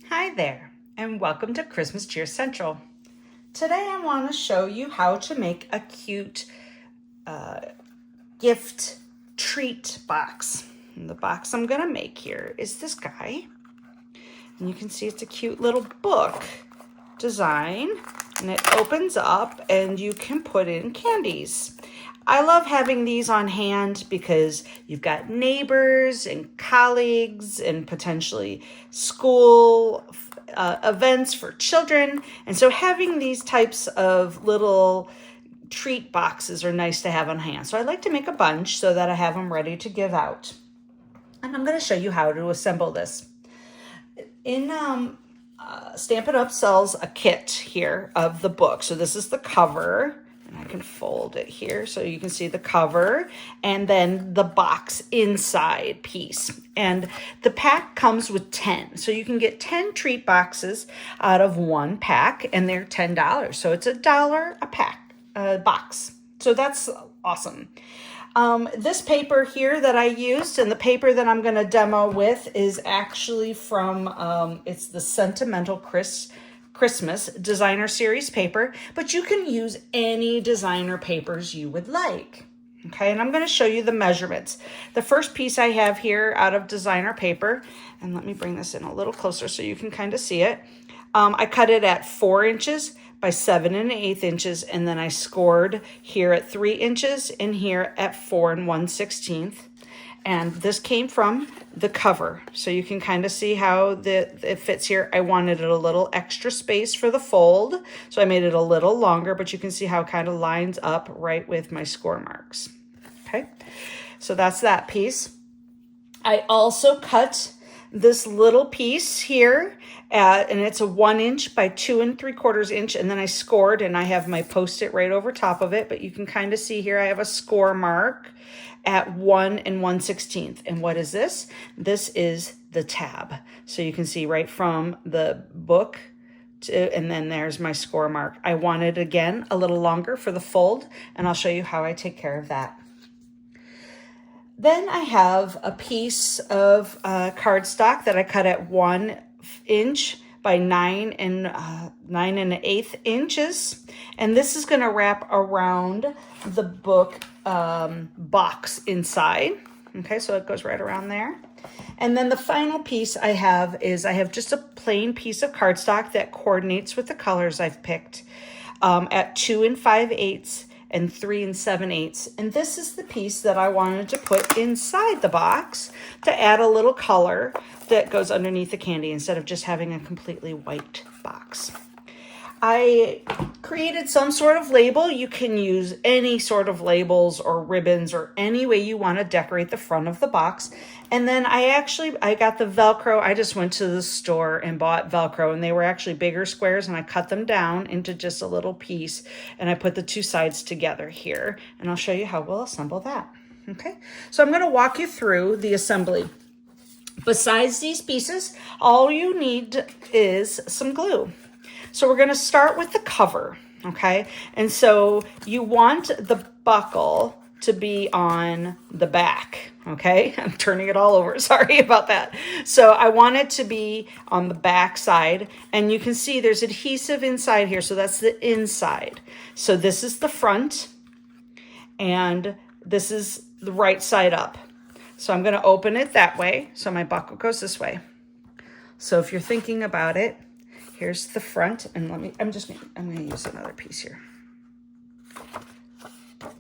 Hi there, and welcome to Christmas Cheer Central. Today I want to show you how to make a cute gift treat box. And the box I'm going to make here is this guy. And you can see it's a cute little book design, and it opens up and you can put in candies. I love having these on hand because you've got neighbors and colleagues and potentially school events for children. And so having these types of little treat boxes are nice to have on hand. So I like to make a bunch so that I have them ready to give out. And I'm going to show you how to assemble this. In Stampin' Up! Sells a kit here of the book. So this is the cover, and I can fold it here so you can see the cover and then the box inside piece. And the pack comes with 10. So you can get 10 treat boxes out of one pack, and they're $10. So it's $1 a pack, box. So that's awesome. This paper here that I used and the paper that I'm going to demo with is actually from, it's the Sentimental Christmas Designer Series paper, but you can use any designer papers you would like. Okay, and I'm going to show you the measurements. The first piece I have here out of designer paper, and let me bring this in a little closer so you can kind of see it. I cut it at 4 inches by 7 1/8 inches, and then I scored here at 3 inches and here at 4 1/16. And this came from the cover, so you can kind of see how it fits here. I wanted it a little extra space for the fold, so I made it a little longer, but you can see how it kind of lines up right with my score marks. Okay, so that's that piece. I also cut this little piece here and it's a 1 inch by 2 3/4 inch, and then I scored, and I have my post-it right over top of it, but you can kind of see here I have a score mark at 1 1/16. And what is this? This is the tab. So you can see right from the book and then there's my score mark. I wanted, again, a little longer for the fold, and I'll show you how I take care of that. Then I have a piece of cardstock that I cut at 1 inch by 9 1/8 inches. And this is going to wrap around the book box inside. Okay, so it goes right around there. And then the final piece I have is I have just a plain piece of cardstock that coordinates with the colors I've picked at 2 5/8 and 3 7/8. And this is the piece that I wanted to put inside the box to add a little color that goes underneath the candy instead of just having a completely white box. I created some sort of label. You can use any sort of labels or ribbons or any way you want to decorate the front of the box. And then I got the Velcro. I just went to the store and bought Velcro, and they were actually bigger squares, and I cut them down into just a little piece, and I put the two sides together here, and I'll show you how we'll assemble that. Okay, so I'm going to walk you through the assembly. Besides these pieces, all you need is some glue. So we're going to start with the cover, okay? And so you want the buckle to be on the back, okay? I'm turning it all over. Sorry about that. So I want it to be on the back side, and you can see there's adhesive inside here, so that's the inside. So this is the front, and this is the right side up. So I'm going to open it that way, so my buckle goes this way. So if you're thinking about it, here's the front, and I'm going to use another piece here.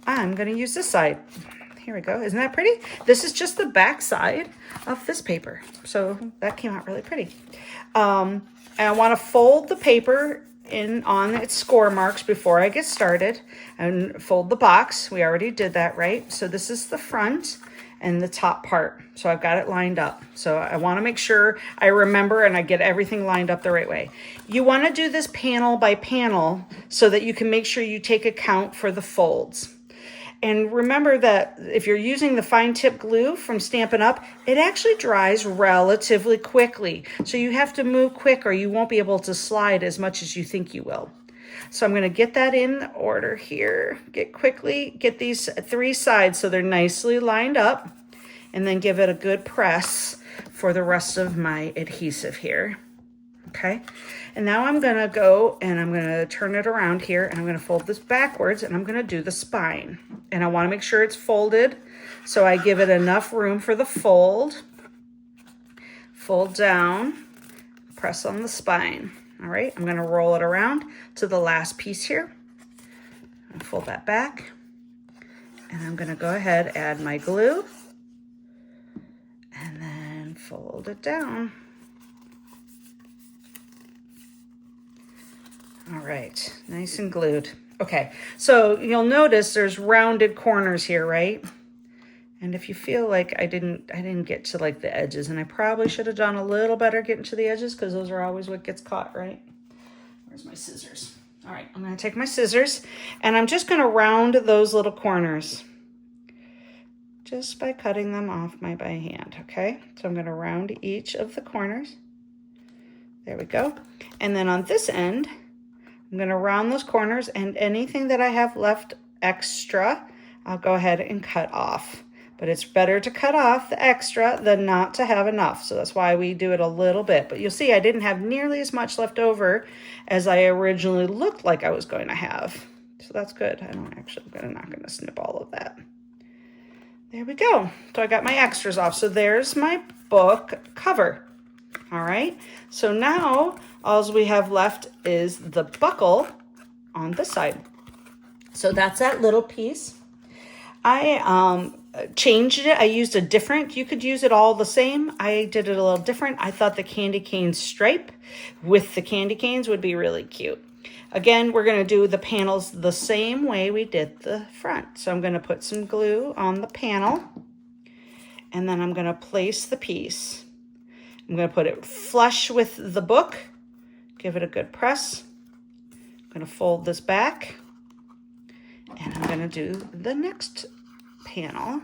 I'm going to use this side. Here we go. Isn't that pretty? This is just the back side of this paper. So that came out really pretty. And I want to fold the paper in on its score marks before I get started and fold the box. We already did that, right? So this is the front and the top part. So I've got it lined up. So I want to make sure I remember and I get everything lined up the right way. You want to do this panel by panel so that you can make sure you take account for the folds. And remember that if you're using the fine tip glue from Stampin' Up, it actually dries relatively quickly. So you have to move quick or you won't be able to slide as much as you think you will. So I'm going to get that in order here. Get these three sides so they're nicely lined up, and then give it a good press for the rest of my adhesive here. okay? And now I'm gonna go and I'm gonna turn it around here and I'm gonna fold this backwards and I'm gonna do the spine. And I wanna make sure it's folded so I give it enough room for the fold. Fold down, press on the spine. All right, I'm gonna roll it around to the last piece here. And fold that back. And I'm gonna go ahead, add my glue, and then fold it down. All right, nice and glued. Okay, so you'll notice there's rounded corners here, right? And if you feel like I didn't get to like the edges, and I probably should have done a little better getting to the edges because those are always what gets caught, right? Where's my scissors? All right, I'm gonna take my scissors and I'm just gonna round those little corners just by cutting them off by hand, okay? So I'm gonna round each of the corners. There we go. And then on this end, I'm gonna round those corners, and anything that I have left extra, I'll go ahead and cut off. But it's better to cut off the extra than not to have enough. So that's why we do it a little bit. But you'll see I didn't have nearly as much left over as I originally looked like I was going to have. So that's good. I'm not gonna snip all of that. There we go. So I got my extras off. So there's my book cover. All right. So now all we have left is the buckle on this side. So that's that little piece. I changed it. I used a different, you could use it all the same. I did it a little different. I thought the candy cane stripe with the candy canes would be really cute. Again, we're going to do the panels the same way we did the front. So I'm going to put some glue on the panel, and then I'm going to place the piece. I'm going to put it flush with the book, give it a good press. I'm going to fold this back, and I'm going to do the next panel.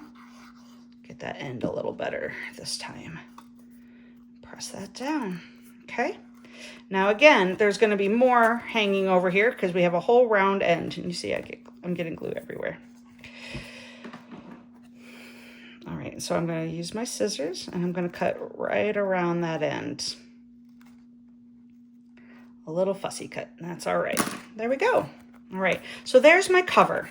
Get that end a little better this time. Press that down, okay? Now again, there's going to be more hanging over here because we have a whole round end, and you see I'm getting glue everywhere. All right, so I'm going to use my scissors and I'm going to cut right around that end. A little fussy cut, that's all right. There we go. All right, so there's my cover.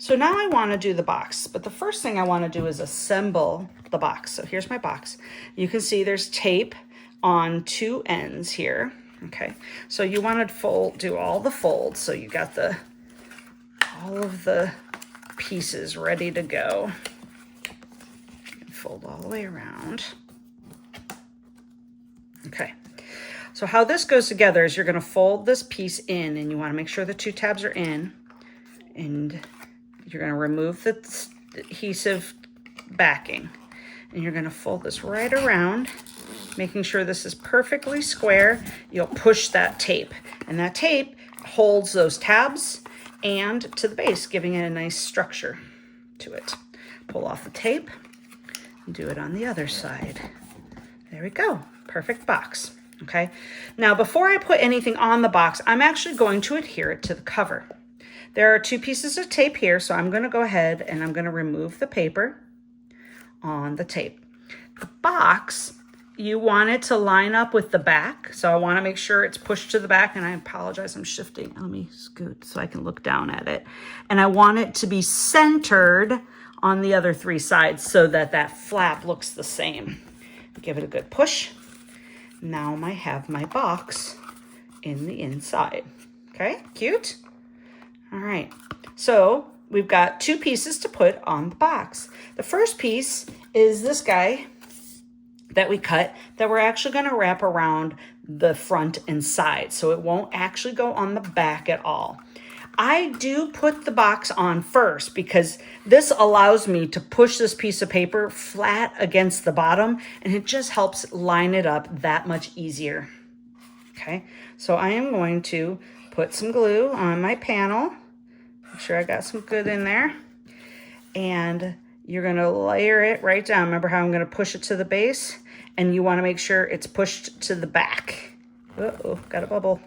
So now I want to do the box, but the first thing I want to do is assemble the box. So here's my box. You can see there's tape on two ends here. Okay, so you want to do all the folds. So you got all of the pieces ready to go. Fold all the way around. Okay, so how this goes together is you're going to fold this piece in, and you want to make sure the two tabs are in, and you're going to remove the adhesive backing, and you're going to fold this right around, making sure this is perfectly square. You'll push that tape, and that tape holds those tabs and to the base, giving it a nice structure to it. Pull off the tape and do it on the other side. There we go. Perfect box. Okay. Now, before I put anything on the box, I'm actually going to adhere it to the cover. There are two pieces of tape here, so I'm going to go ahead and I'm going to remove the paper on the tape. The box, you want it to line up with the back, so I want to make sure it's pushed to the back, and I apologize, I'm shifting. Let me scoot so I can look down at it. And I want it to be centered on the other three sides so that that flap looks the same. Give it a good push. Now I have my box in the inside. Okay, cute? All right, so we've got two pieces to put on the box. The first piece is this guy that we cut that we're actually going to wrap around the front and side, so it won't actually go on the back at all. I do put the box on first because this allows me to push this piece of paper flat against the bottom, and it just helps line it up that much easier. Okay, so I am going to put some glue on my panel. Make sure I got some good in there. And you're going to layer it right down. Remember how I'm going to push it to the base? And you want to make sure it's pushed to the back. Uh-oh, got a bubble.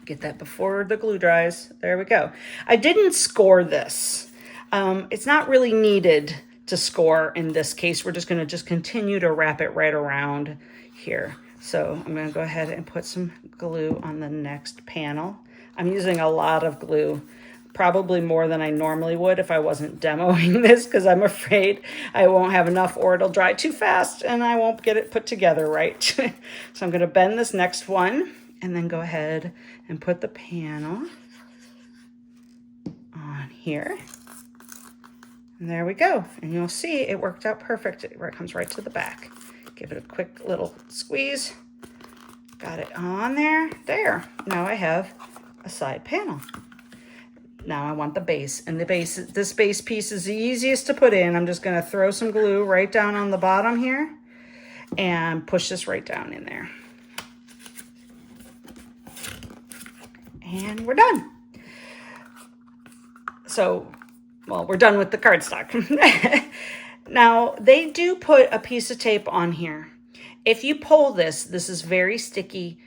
Get that before the glue dries. There we go. I didn't score this. It's not really needed to score. In this case, we're just going to just continue to wrap it right around here. So I'm going to go ahead and put some glue on the next panel. I'm using a lot of glue, probably more than I normally would if I wasn't demoing this, because I'm afraid I won't have enough or it'll dry too fast and I won't get it put together right. So I'm going to bend this next one and then go ahead and put the panel on here. And there we go. And you'll see it worked out perfect. It comes right to the back. Give it a quick little squeeze. Got it on there. There. Now I have a side panel. Now I want the base. And this base piece is the easiest to put in. I'm just going to throw some glue right down on the bottom here and push this right down in there. And we're done. So, well, we're done with the cardstock. Now, they do put a piece of tape on here. If you pull this, this is very sticky,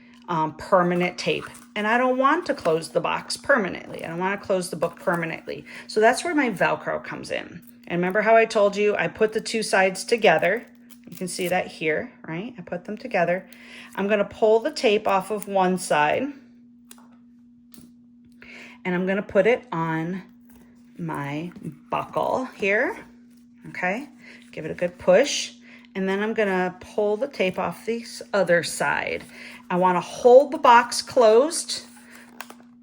permanent tape. And I don't want to close the box permanently. I don't want to close the book permanently. So that's where my Velcro comes in. And remember how I told you I put the two sides together? You can see that here, right? I put them together. I'm going to pull the tape off of one side. And I'm going to put it on my buckle here. Okay, give it a good push. And then I'm gonna pull the tape off this other side. I wanna hold the box closed,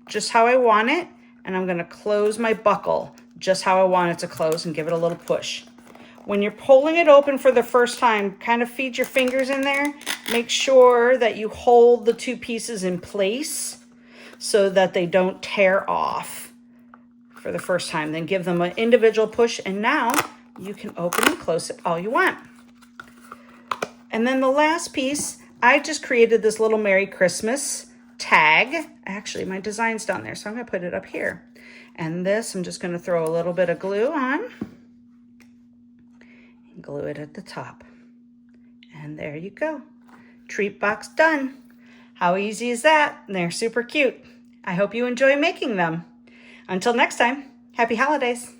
just how I want it. And I'm gonna close my buckle, just how I want it to close, and give it a little push. When you're pulling it open for the first time, kind of feed your fingers in there. Make sure that you hold the two pieces in place so that they don't tear off for the first time. Then give them an individual push, and now you can open and close it all you want. And then the last piece, I just created this little Merry Christmas tag. Actually, my design's down there, so I'm going to put it up here. And this, I'm just going to throw a little bit of glue on and glue it at the top. And there you go. Treat box done. How easy is that? And they're super cute. I hope you enjoy making them. Until next time, happy holidays.